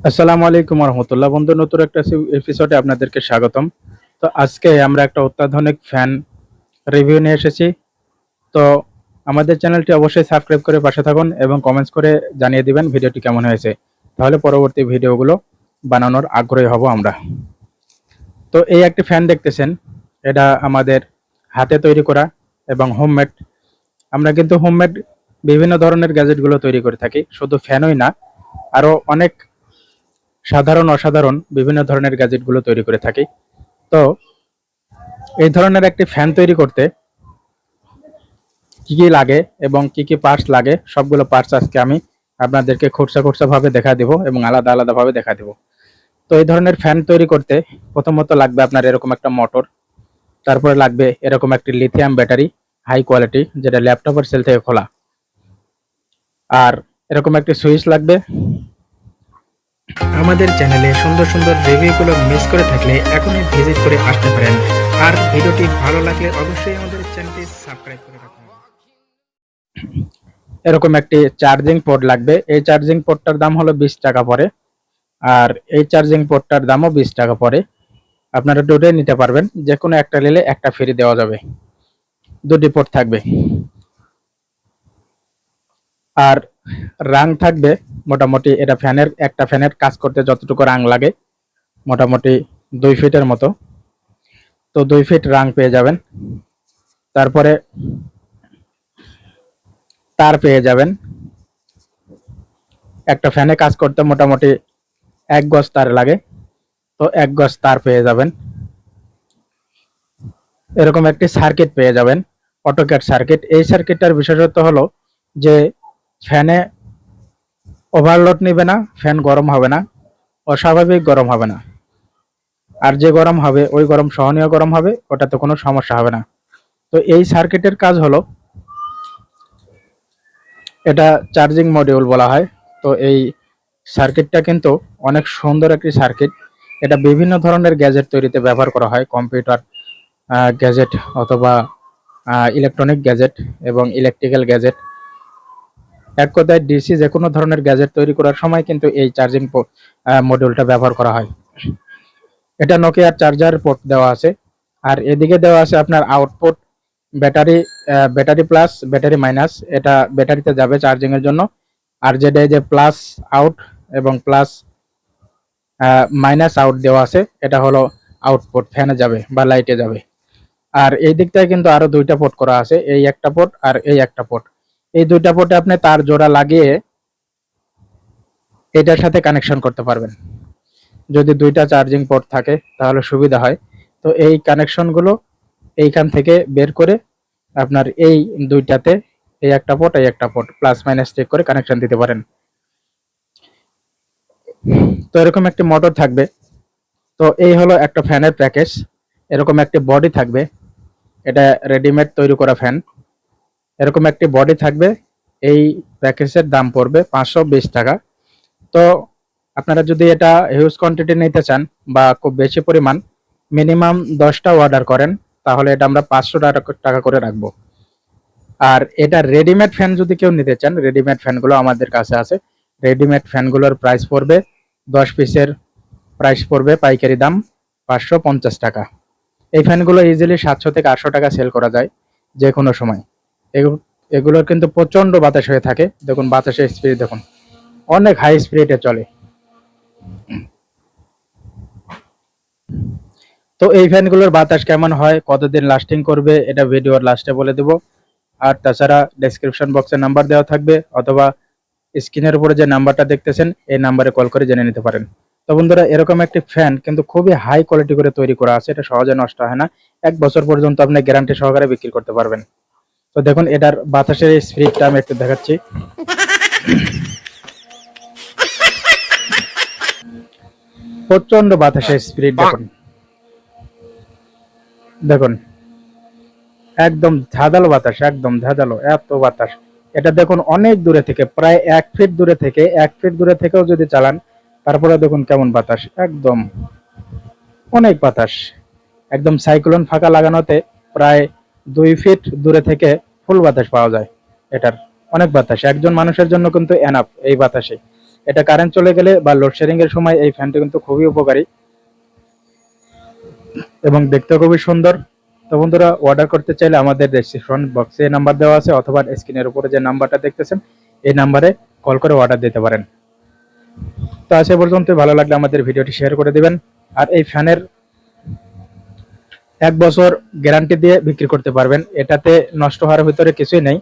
আসসালামু আলাইকুম রহমতুল্লাহ। বন্ধু, নতুন একটা এপিসোডে আপনাদেরকে স্বাগতম। তো আজকে আমরা একটা অত্যাধুনিক ফ্যান রিভিউ নিয়ে এসেছি। তো আমাদের চ্যানেলটি অবশ্যই সাবস্ক্রাইব করে পাশে থাকুন এবং কমেন্টস করে জানিয়ে দিবেন ভিডিওটি কেমন হয়েছে। তাহলে পরবর্তী ভিডিওগুলো বানানোর আগ্রহী হব আমরা। তো এই একটি ফ্যান দেখতেছেন, এটা আমাদের হাতে তৈরি করা এবং হোমমেড। আমরা কিন্তু হোমমেড বিভিন্ন ধরনের গ্যাজেটগুলো তৈরি করে থাকি, শুধু ফ্যানই না, আরো অনেক সাধারণ অসাধারণ বিভিন্ন ধরনের গ্যাজেটগুলো তৈরি করে থাকি। তো এই ধরনের একটি ফ্যান তৈরি করতে কি কি লাগে এবং কি কি পার্টস লাগে, সবগুলো পার্টস আজকে আমি আপনাদেরকে খুঁটসা খুঁটসা ভাবে দেখা দিব এবং আলাদা আলাদা ভাবে দেখা দিব। তো এই ধরনের ফ্যান তৈরি করতে প্রথমত লাগবে আপনার এরকম একটা মোটর, তারপরে লাগবে এরকম একটি লিথিয়াম ব্যাটারি হাই কোয়ালিটি, যেটা ল্যাপটপের সেল থেকে খোলা, আর এরকম একটি সুইচ লাগবে। আমাদের চ্যানেলে সুন্দর সুন্দর রিভিউগুলো মিস করে থাকলে এখনই ভিজিট করে আসতে পারেন। আর ভিডিওটি ভালো লাগলে অবশ্যই আমাদের চ্যানেলটি সাবস্ক্রাইব করে রাখুন। এরকম একটি চার্জিং পোর্ট লাগবে। এই চার্জিং পোর্টটার দাম হলো 20 টাকা পড়ে, আর এই চার্জিং পোর্টটার দামও 20 টাকা পড়ে। আপনারা দুটোই নিতে পারবেন, যে কোনো একটা নিলে একটা ফ্রি দেওয়া যাবে। দুটি পোর্ট থাকবে। আর রাং থাকবে মোটামুটি, এটা একটা ফ্যানের কাজ করতে যতটুকু রাং লাগে মোটামুটি 2 ফিটের মতো। তো 2 ফিট রাং পেয়ে যাবেন। তারপরে তার পেয়ে যাবেন। একটা ফ্যানে কাজ করতে মোটামুটি 1 গজ তার লাগে, তো 1 গজ তার পেয়ে যাবেন। এরকম একটি সার্কিট পেয়ে যাবেন, অটোক্যাড সার্কিট। এই সার্কিটটার বিশেষত্ব হলো যে ফ্যানে ওভারলোড নিবে না, ফ্যান গরম হবে না, অস্বাভাবিক গরম হবে না। আর যে গরম হবে ওই গরম সহনীয় গরম হবে, ওটাতে কোনো সমস্যা হবে না। তো এই সার্কিটের কাজ হলো, এটা চার্জিং মডিউল বলা হয়। তো এই সার্কিটটা কিন্তু অনেক সুন্দর একটি সার্কিট। এটা বিভিন্ন ধরনের গ্যাজেট তৈরিতে ব্যবহার করা হয়, কম্পিউটার গ্যাজেট অথবা ইলেকট্রনিক গ্যাজেট এবং ইলেকট্রিক্যাল গ্যাজেট। এক কথায় ডিসি যে কোনো ধরনের গ্যাজেট তৈরি করার সময় কিন্তু এই চার্জিং মডিউলটা ব্যবহার করা হয়। এটা নোকিয়ার চার্জার পোর্ট দেওয়া আছে, আর এদিকে দেওয়া আছে আপনার output battery, battery plus battery minus. এটা ব্যাটারিতে যাবে চার্জিং এর জন্য, আর যেটা যে প্লাস আউট এবং প্লাস মাইনাস আউট দেওয়া আছে, এটা হলো আউটপুট, ফ্যানে যাবে বা লাইটে যাবে। আর এই দিকটায় কিন্তু আরো দুইটা পোর্ট করা আছে, এই একটা পোর্ট আর এই একটা পোর্ট। এই দুইটা পোর্টে আপনি তার জোড়া লাগিয়ে এটার সাথে কানেকশন করতে পারবেন। যদি দুইটা চার্জিং পোর্ট থাকে তাহলে সুবিধা হয়। তো এই কানেকশনগুলো এইখান থেকে বের করে আপনার এই দুইটাতে, এই একটা পোর্ট এই একটা পোর্ট, প্লাস মাইনাস চেক করে কানেকশন দিতে পারেন। তো এরকম একটি মোটর থাকবে। তো এই হলো একটা ফ্যানের প্যাকেজ। এরকম একটি বডি থাকবে, এটা রেডিমেড তৈরি করা ফ্যান। এরকম একটি বডি থাকবে। এই প্যাকেজের দাম পড়বে 520 টাকা। তো আপনারা যদি এটা হিউজ কোয়ান্টিটি নিতে চান বা খুব বেশি পরিমাণ, মিনিমাম 10টা অর্ডার করেন, তাহলে এটা আমরা 500 টাকা করে রাখবো। আর এটা রেডিমেড ফ্যান যদি কেউ নিতে চান, রেডিমেড ফ্যানগুলো আমাদের কাছে আছে। রেডিমেড ফ্যানগুলোর প্রাইস পড়বে 10 পিসের প্রাইস পড়বে পাইকারি দাম 550 টাকা। এই ফ্যানগুলো ইজিলি 700 থেকে 800 টাকা সেল করা যায় যে কোনো সময়। এগুলোর কিন্তু প্রচন্ড বাতাস হয়ে থাকে। দেখুন বাতাসের স্পিড দেখুন, অনেক হাই স্পিডে চলে। তো এই ফ্যানগুলোর বাতাস কেমন হয়, কতদিন লাস্টিং করবে, এটা ভিডিওর লাস্টে বলে দেব। আর তাছাড়া ডেসক্রিপশন বক্সে নাম্বার দেওয়া থাকবে, অথবা স্ক্রিনের উপরে যে নাম্বারটা দেখতেছেন এই নাম্বারে কল করে জেনে নিতে পারেন। তো বন্ধুরা, এরকম একটি ফ্যান কিন্তু খুবই হাই কোয়ালিটি করে তৈরি করা আছে, এটা সহজে নষ্ট হয় না। 1 বছর পর্যন্ত আপনি গ্যারান্টি সহকারে বিক্রি করতে পারবেন। তো দেখুন এটার বাতাসের স্পিডটা আমি একটু দেখাচ্ছি। প্রচন্ড বাতাসের স্পিড দেখুন, দেখুন একদম ধাঁধালো বাতাস, একদম ধাঁধালো, এত বাতাস। এটা দেখুন অনেক দূরে থেকে, প্রায় 1 ফিট দূরে থেকে, 1 ফিট দূরে থেকেও যদি চালান, তারপরে দেখুন কেমন বাতাস, একদম অনেক বাতাস। একদম সাইক্লোন ফাঁকা লাগানোতে প্রায় 2 ফিট দূরে থেকে ফুল বাতাস পাওয়া যায় এটার। অনেক বাতাস, একজন মানুষের জন্য কিন্তু এনাফ এই বাতাসে। এটা কারেন্ট চলে গেলে বা লোডশেডিং এর সময় এই ফ্যানটি কিন্তু খুবই উপকারী এবং দেখতে খুবই সুন্দর। তো বন্ধুরা, অর্ডার করতে চাইলে আমাদের ডেসক্রিপশন বক্সে নাম্বার দেওয়া আছে অথবা স্ক্রিনের উপরে যে নাম্বারটা দেখতেছেন এই নাম্বারে কল করে অর্ডার দিতে পারেন। তো আজ পর্যন্ত, ভালো লাগলে আমাদের ভিডিওটি শেয়ার করে দিবেন। আর এই ফ্যানের 1 বছর গ্যারান্টি দিয়ে বিক্রি করতে পারবেন। এটাতে নষ্ট হওয়ার ভিতরে কিছুই নেই।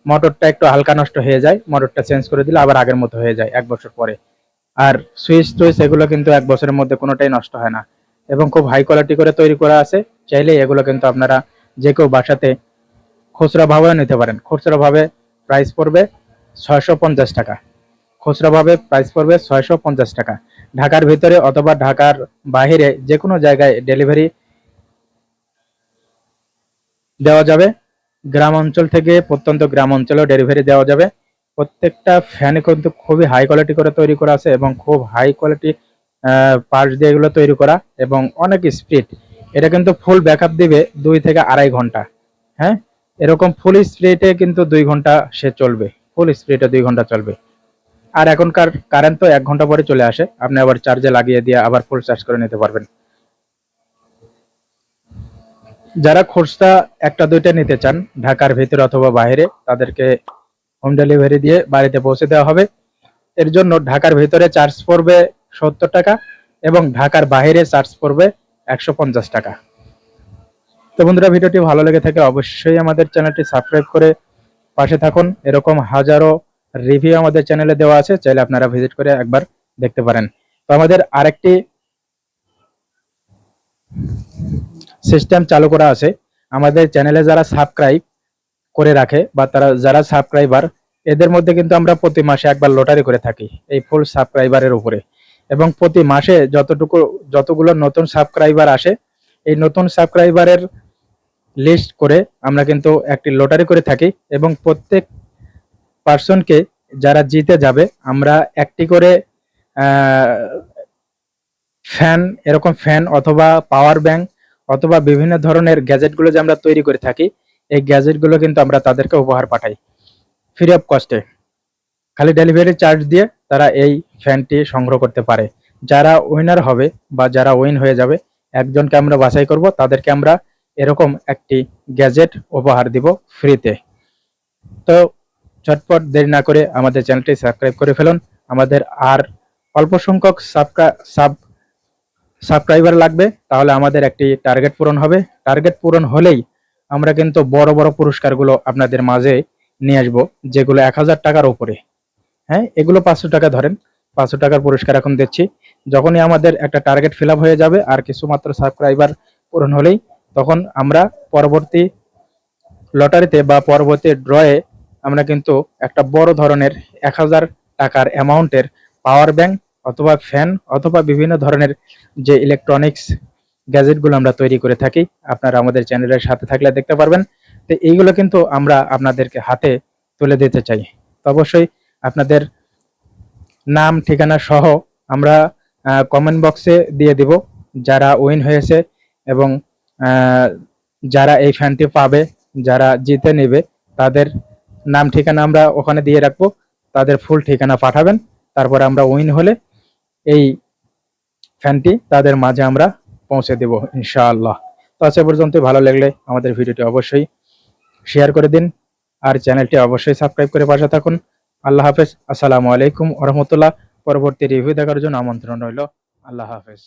মোটরটা একটু হালকা নষ্ট হয়ে যায়, মোটরটা চেঞ্জ করে দিলে আবার আগের মতো হয়ে যায় 1 বছর পরে। আর সুইচ টুইচ এগুলো কিন্তু 1 বছরের মধ্যে কোনোটাই নষ্ট হয় না এবং খুব হাই কোয়ালিটি করে তৈরি করা আছে। চাইলে এগুলো কিন্তু আপনারা যে কেউ বাসাতে খুচরা ভাবে নিতে পারেন। খুচরা ভাবে প্রাইস পড়বে 650 টাকা। খুচরা ভাবে প্রাইস পড়বে 650 টাকা। ঢাকার ভিতরে অথবা ঢাকার বাইরে যে কোনো জায়গায় ডেলিভারি দেওয়া যাবে। গ্রাম অঞ্চল থেকে প্রত্যন্ত গ্রাম অঞ্চলেও ডেলিভারি দেওয়া যাবে। প্রত্যেকটা ফ্যানে কিন্তু খুবই হাই কোয়ালিটি করে তৈরি করা আছে এবং খুব হাই কোয়ালিটি পার্টস দিয়ে এগুলো তৈরি করা এবং অনেক স্পিড। এটা কিন্তু ফুল ব্যাকআপ দিবে 2 থেকে 2.5 ঘন্টা। হ্যাঁ, এরকম ফুল স্পিডে কিন্তু 2 ঘন্টা সে চলবে। ফুল স্পিডে 2 ঘন্টা চলবে। আর এখনকার কারেন্ট তো 1 ঘন্টা পরে চলে আসে, আপনি আবার চার্জে লাগিয়ে দিয়ে আবার ফুল চার্জ করে নিতে পারবেন। যারা খুচরা একটা দুইটা নিতে চান ঢাকার ভিতরে অথবা বাইরে, তাদেরকে হোম ডেলিভারি দিয়ে বাড়িতে পৌঁছে দেওয়া হবে। এর জন্য ঢাকার ভিতরে চার্জ পড়বে 70 টাকা এবং ঢাকার বাইরে চার্জ পড়বে 150 টাকা। তো বন্ধুরা, ভিডিওটি ভালো লেগে থাকে অবশ্যই আমাদের চ্যানেলটি সাবস্ক্রাইব করে পাশে থাকুন। এরকম হাজারো রিভিউ আমাদের চ্যানেলে দেওয়া আছে, চাইলে আপনারা ভিজিট করে একবার দেখতে পারেন। তো আমাদের আরেকটি সিস্টেম চালু করা আছে। আমাদের চ্যানেলে যারা সাবস্ক্রাইব করে রাখে বা যারা সাবস্ক্রাইবার, এদের মধ্যে কিন্তু আমরা প্রতি মাসে একবার লটারি করে থাকি এই ফুল সাবস্ক্রাইবারের উপরে। এবং প্রতি মাসে যতগুলো নতুন সাবস্ক্রাইবার আসে, এই নতুন সাবস্ক্রাইবারের লিস্ট করে আমরা কিন্তু একটি লটারি করে থাকি এবং প্রত্যেক পার্সনকে যারা জিতে যাবে আমরা একটি করে ফ্যান, এরকম ফ্যান অথবা পাওয়ার ব্যাংক অথবা বিভিন্ন ধরনের গ্যাজেটগুলো যে আমরা তৈরি করে থাকি, এই গ্যাজেটগুলো কিন্তু আমরা তাদেরকে উপহার পাঠাই ফ্রি অফ কস্টে। খালি ডেলিভারি চার্জ দিয়ে তারা এই ফ্যানটি সংগ্রহ করতে পারে। যারা উইনার হবে বা যারা উইন হয়ে যাবে, একজনকে আমরা বাছাই করব, তাদেরকে আমরা এরকম একটি গ্যাজেট উপহার দিব ফ্রিতে। তো ঝটপট দেরি না করে আমাদের চ্যানেলটি সাবস্ক্রাইব করে ফেলুন। আমাদের আর অল্প সংখ্যক সাবস্ক্রাইবার লাগবে, তাহলে আমাদের একটি টার্গেট পূরণ হবে। টার্গেট পূরণ হলেই আমরা কিন্তু বড় বড় পুরস্কারগুলো আপনাদের মাঝে নিয়ে আসবো, যেগুলো 1000 টাকার উপরে। হ্যাঁ, এগুলো 500 টাকা ধরেন, 500 টাকার পুরস্কার এখন দিচ্ছি। যখনই আমাদের একটা টার্গেট ফিল আপ হয়ে যাবে আর কিছু মাত্র সাবস্ক্রাইবার পূরণ হলেই, তখন আমরা পরবর্তী লটারিতে বা পরবর্তী ড্রয়ে আমরা কিন্তু একটা বড় ধরনের 1000 টাকার অ্যামাউন্টের পাওয়ার ব্যাংক অথবা ফ্যান অথবা বিভিন্ন ধরনের যে ইলেকট্রনিক্স গ্যাজেটগুলো আমরা তৈরি করে থাকি, আপনারা আমাদের চ্যানেলের সাথে থাকলে দেখতে পারবেন। তো এইগুলো কিন্তু আমরা আপনাদেরকে হাতে তুলে দিতে চাই। তো অবশ্যই আপনাদের নাম ঠিকানা সহ আমরা কমেন্ট বক্সে দিয়ে দিব যারা উইন হয়েছে এবং যারা এই ফ্যানটি পাবে, যারা জিতে নেবে, তাদের নাম ঠিকানা আমরা ওখানে দিয়ে রাখবো। তাদের ফুল ঠিকানা পাঠাবেন, তারপর আমরা উইন হলে এই ফ্যানটি তাদের মাঝে আমরা পৌঁছে দেব ইনশাআল্লাহ। তো আজ পর্যন্ত, ভালো লাগলে আমাদের ভিডিওটি অবশ্যই শেয়ার করে দিন আর চ্যানেলটি অবশ্যই সাবস্ক্রাইব করে পাশে থাকুন। আল্লাহ হাফেজ। আসসালামু আলাইকুম ওয়া রাহমাতুল্লাহ। পরবর্তী রিভিউ দেখার জন্য আমন্ত্রণ রইল। আল্লাহ হাফেজ।